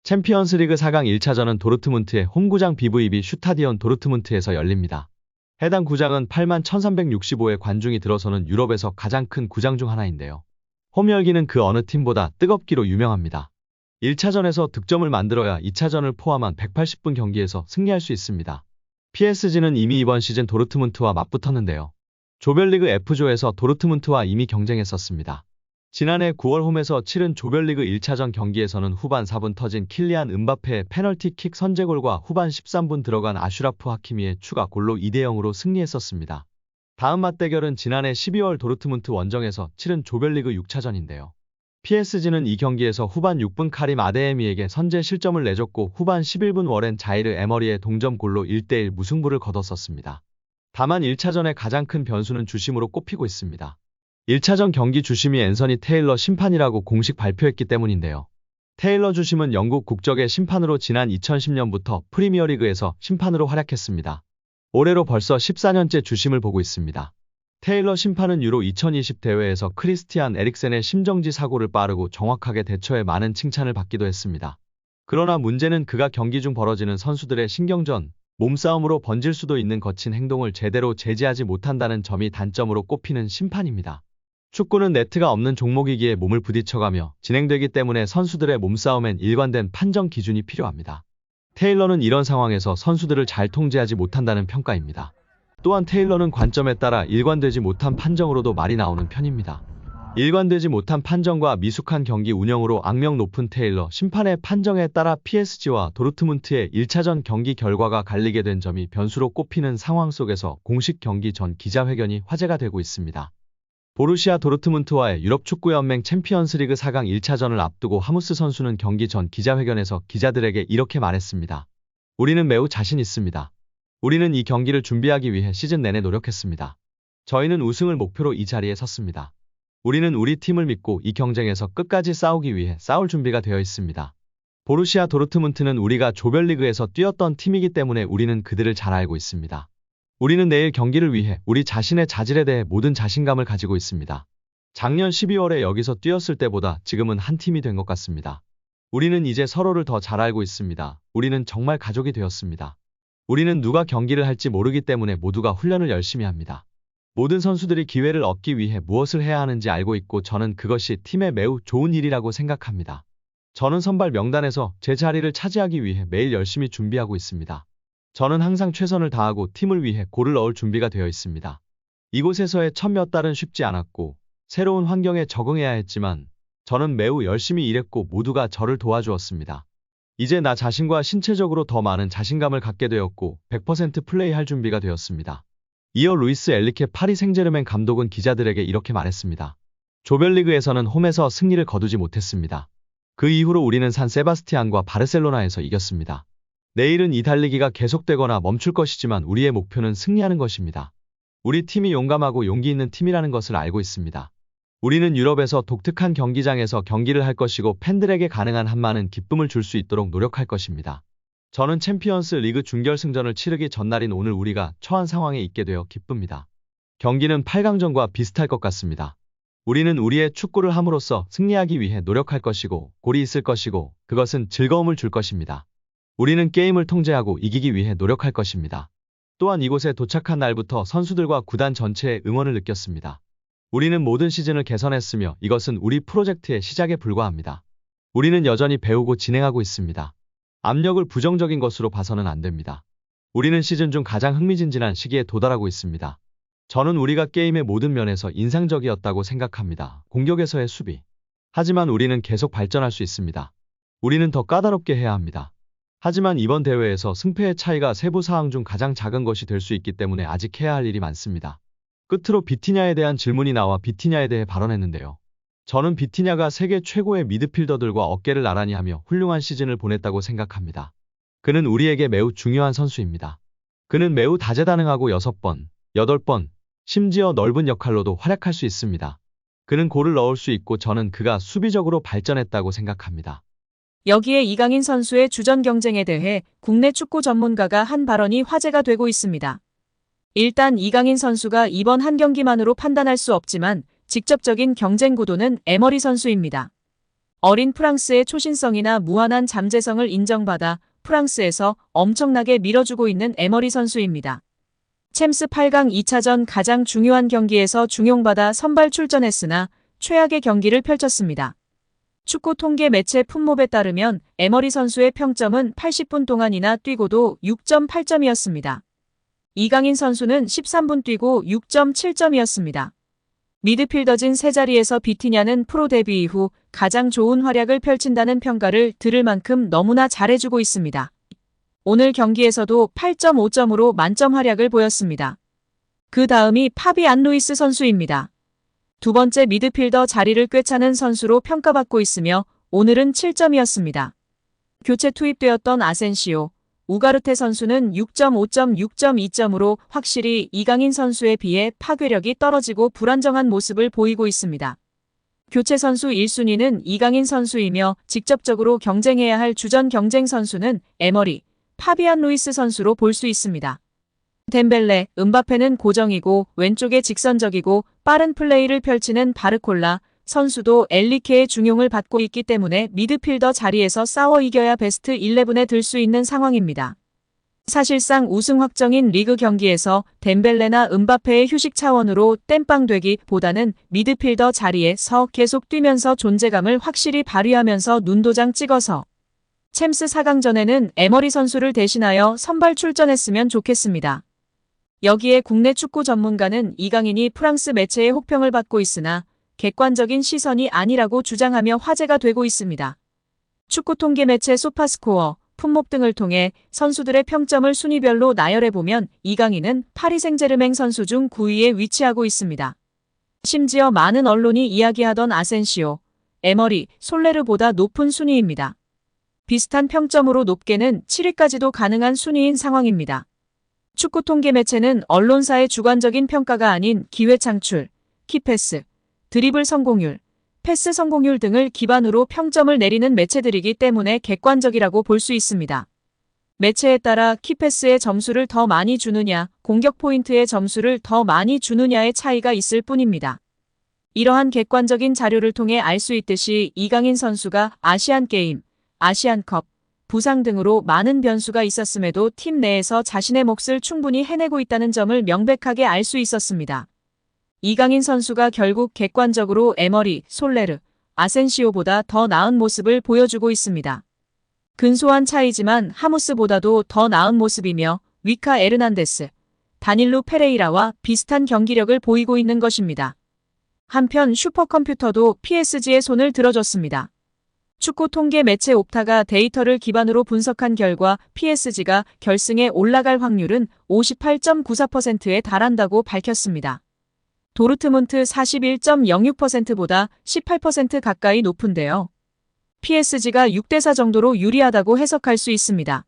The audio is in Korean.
챔피언스리그 4강 1차전은 도르트문트의 홈구장 BVB 슈타디온 도르트문트에서 열립니다. 해당 구장은 81,365의 관중이 들어서는 유럽에서 가장 큰 구장 중 하나인데요. 홈 열기는 그 어느 팀보다 뜨겁기로 유명합니다. 1차전에서 득점을 만들어야 2차전을 포함한 180분 경기에서 승리할 수 있습니다. PSG는 이미 이번 시즌 도르트문트와 맞붙었는데요. 조별리그 F조에서 도르트문트와 이미 경쟁했었습니다. 지난해 9월 홈에서 치른 조별리그 1차전 경기에서는 후반 4분 터진 킬리안 은바페의 페널티킥 선제골과 후반 13분 들어간 아슈라프 하키미의 추가골로 2대0으로 승리했었습니다. 다음 맞대결은 지난해 12월 도르트문트 원정에서 치른 조별리그 6차전인데요. PSG는 이 경기에서 후반 6분 카림 아데에미에게 선제 실점을 내줬고 후반 11분 워렌 자이르 에머리의 동점골로 1대1 무승부를 거뒀었습니다. 다만 1차전의 가장 큰 변수는 주심으로 꼽히고 있습니다. 1차전 경기 주심이 앤서니 테일러 심판이라고 공식 발표했기 때문인데요. 테일러 주심은 영국 국적의 심판으로 지난 2010년부터 프리미어리그에서 심판으로 활약했습니다. 올해로 벌써 14년째 주심을 보고 있습니다. 테일러 심판은 유로 2020 대회에서 크리스티안 에릭센의 심정지 사고를 빠르고 정확하게 대처해 많은 칭찬을 받기도 했습니다. 그러나 문제는 그가 경기 중 벌어지는 선수들의 신경전, 몸싸움으로 번질 수도 있는 거친 행동을 제대로 제지하지 못한다는 점이 단점으로 꼽히는 심판입니다. 축구는 네트가 없는 종목이기에 몸을 부딪혀가며 진행되기 때문에 선수들의 몸싸움엔 일관된 판정 기준이 필요합니다. 테일러는 이런 상황에서 선수들을 잘 통제하지 못한다는 평가입니다. 또한 테일러는 관점에 따라 일관되지 못한 판정으로도 말이 나오는 편입니다. 일관되지 못한 판정과 미숙한 경기 운영으로 악명 높은 테일러 심판의 판정에 따라 PSG와 도르트문트의 1차전 경기 결과가 갈리게 된 점이 변수로 꼽히는 상황 속에서 공식 경기 전 기자회견이 화제가 되고 있습니다. 보루시아 도르트문트와의 유럽축구연맹 챔피언스리그 4강 1차전을 앞두고 하무스 선수는 경기 전 기자회견에서 기자들에게 이렇게 말했습니다. 우리는 매우 자신 있습니다. 우리는 이 경기를 준비하기 위해 시즌 내내 노력했습니다. 저희는 우승을 목표로 이 자리에 섰습니다. 우리는 우리 팀을 믿고 이 경쟁에서 끝까지 싸우기 위해 싸울 준비가 되어 있습니다. 보루시아 도르트문트는 우리가 조별리그에서 뛰었던 팀이기 때문에 우리는 그들을 잘 알고 있습니다. 우리는 내일 경기를 위해 우리 자신의 자질에 대해 모든 자신감을 가지고 있습니다. 작년 12월에 여기서 뛰었을 때보다 지금은 한 팀이 된 것 같습니다. 우리는 이제 서로를 더 잘 알고 있습니다. 우리는 정말 가족이 되었습니다. 우리는 누가 경기를 할지 모르기 때문에 모두가 훈련을 열심히 합니다. 모든 선수들이 기회를 얻기 위해 무엇을 해야 하는지 알고 있고 저는 그것이 팀에 매우 좋은 일이라고 생각합니다. 저는 선발 명단에서 제 자리를 차지하기 위해 매일 열심히 준비하고 있습니다. 저는 항상 최선을 다하고 팀을 위해 골을 넣을 준비가 되어 있습니다. 이곳에서의 첫 몇 달은 쉽지 않았고 새로운 환경에 적응해야 했지만 저는 매우 열심히 일했고 모두가 저를 도와주었습니다. 이제 나 자신과 신체적으로 더 많은 자신감을 갖게 되었고 100% 플레이할 준비가 되었습니다. 이어 루이스 엘리케 파리 생제르맹 감독은 기자들에게 이렇게 말했습니다. 조별리그에서는 홈에서 승리를 거두지 못했습니다. 그 이후로 우리는 산 세바스티안과 바르셀로나에서 이겼습니다. 내일은 이 달리기가 계속되거나 멈출 것이지만 우리의 목표는 승리하는 것입니다. 우리 팀이 용감하고 용기 있는 팀이라는 것을 알고 있습니다. 우리는 유럽에서 독특한 경기장에서 경기를 할 것이고 팬들에게 가능한 한 많은 기쁨을 줄 수 있도록 노력할 것입니다. 저는 챔피언스 리그 준결승전을 치르기 전날인 오늘 우리가 처한 상황에 있게 되어 기쁩니다. 경기는 8강전과 비슷할 것 같습니다. 우리는 우리의 축구를 함으로써 승리하기 위해 노력할 것이고 골이 있을 것이고 그것은 즐거움을 줄 것입니다. 우리는 게임을 통제하고 이기기 위해 노력할 것입니다. 또한 이곳에 도착한 날부터 선수들과 구단 전체의 응원을 느꼈습니다. 우리는 모든 시즌을 개선했으며 이것은 우리 프로젝트의 시작에 불과합니다. 우리는 여전히 배우고 진행하고 있습니다. 압력을 부정적인 것으로 봐서는 안 됩니다. 우리는 시즌 중 가장 흥미진진한 시기에 도달하고 있습니다. 저는 우리가 게임의 모든 면에서 인상적이었다고 생각합니다. 공격에서의 수비. 하지만 우리는 계속 발전할 수 있습니다. 우리는 더 까다롭게 해야 합니다. 하지만 이번 대회에서 승패의 차이가 세부 사항 중 가장 작은 것이 될 수 있기 때문에 아직 해야 할 일이 많습니다. 끝으로 비티냐에 대한 질문이 나와 비티냐에 대해 발언했는데요. 저는 비티냐가 세계 최고의 미드필더들과 어깨를 나란히 하며 훌륭한 시즌을 보냈다고 생각합니다. 그는 우리에게 매우 중요한 선수입니다. 그는 매우 다재다능하고 6번, 8번, 심지어 넓은 역할로도 활약할 수 있습니다. 그는 골을 넣을 수 있고 저는 그가 수비적으로 발전했다고 생각합니다. 여기에 이강인 선수의 주전 경쟁에 대해 국내 축구 전문가가 한 발언이 화제가 되고 있습니다. 일단 이강인 선수가 이번 한 경기만으로 판단할 수 없지만 직접적인 경쟁 구도는 에머리 선수입니다. 어린 프랑스의 초신성이나 무한한 잠재성을 인정받아 프랑스에서 엄청나게 밀어주고 있는 에머리 선수입니다. 챔스 8강 2차전 가장 중요한 경기에서 중용받아 선발 출전했으나 최악의 경기를 펼쳤습니다. 축구 통계 매체 풋몹에 따르면 에머리 선수의 평점은 80분 동안이나 뛰고도 6.8점이었습니다. 이강인 선수는 13분 뛰고 6.7점이었습니다. 미드필더진 세 자리에서 비티냐는 프로 데뷔 이후 가장 좋은 활약을 펼친다는 평가를 들을 만큼 너무나 잘해주고 있습니다. 오늘 경기에서도 8.5점으로 만점 활약을 보였습니다. 그 다음이 파비안 루이스 선수입니다. 두 번째 미드필더 자리를 꿰차는 선수로 평가받고 있으며 오늘은 7점이었습니다. 교체 투입되었던 아센시오, 우가르테 선수는 6.5점, 6.2점으로 확실히 이강인 선수에 비해 파괴력이 떨어지고 불안정한 모습을 보이고 있습니다. 교체 선수 1순위는 이강인 선수이며 직접적으로 경쟁해야 할 주전 경쟁 선수는 에머리, 파비안 루이스 선수로 볼 수 있습니다. 덴벨레, 음바페는 고정이고 왼쪽에 직선적이고 빠른 플레이를 펼치는 바르콜라 선수도 엘리케의 중용을 받고 있기 때문에 미드필더 자리에서 싸워 이겨야 베스트 11에 들 수 있는 상황입니다. 사실상 우승 확정인 리그 경기에서 덴벨레나 음바페의 휴식 차원으로 땜빵되기보다는 미드필더 자리에서 계속 뛰면서 존재감을 확실히 발휘하면서 눈도장 찍어서 챔스 4강전에는 에머리 선수를 대신하여 선발 출전했으면 좋겠습니다. 여기에 국내 축구 전문가는 이강인이 프랑스 매체의 혹평을 받고 있으나 객관적인 시선이 아니라고 주장하며 화제가 되고 있습니다. 축구 통계 매체 소파스코어, 풋몹 등을 통해 선수들의 평점을 순위별로 나열해보면 이강인은 파리 생제르맹 선수 중 9위에 위치하고 있습니다. 심지어 많은 언론이 이야기하던 아센시오, 에머리, 솔레르보다 높은 순위입니다. 비슷한 평점으로 높게는 7위까지도 가능한 순위인 상황입니다. 축구 통계 매체는 언론사의 주관적인 평가가 아닌 기회 창출, 키패스, 드리블 성공률, 패스 성공률 등을 기반으로 평점을 내리는 매체들이기 때문에 객관적이라고 볼 수 있습니다. 매체에 따라 키패스의 점수를 더 많이 주느냐, 공격 포인트의 점수를 더 많이 주느냐의 차이가 있을 뿐입니다. 이러한 객관적인 자료를 통해 알 수 있듯이 이강인 선수가 아시안게임, 아시안컵, 부상 등으로 많은 변수가 있었음에도 팀 내에서 자신의 몫을 충분히 해내고 있다는 점을 명백하게 알 수 있었습니다. 이강인 선수가 결국 객관적으로 에머리, 솔레르, 아센시오보다 더 나은 모습을 보여주고 있습니다. 근소한 차이지만 하무스보다도 더 나은 모습이며 위카 에르난데스, 다닐루 페레이라와 비슷한 경기력을 보이고 있는 것입니다. 한편 슈퍼컴퓨터도 PSG의 손을 들어줬습니다. 축구 통계 매체 옵타가 데이터를 기반으로 분석한 결과 PSG가 결승에 올라갈 확률은 58.94%에 달한다고 밝혔습니다. 도르트문트 41.06%보다 18% 가까이 높은데요. PSG가 6대4 정도로 유리하다고 해석할 수 있습니다.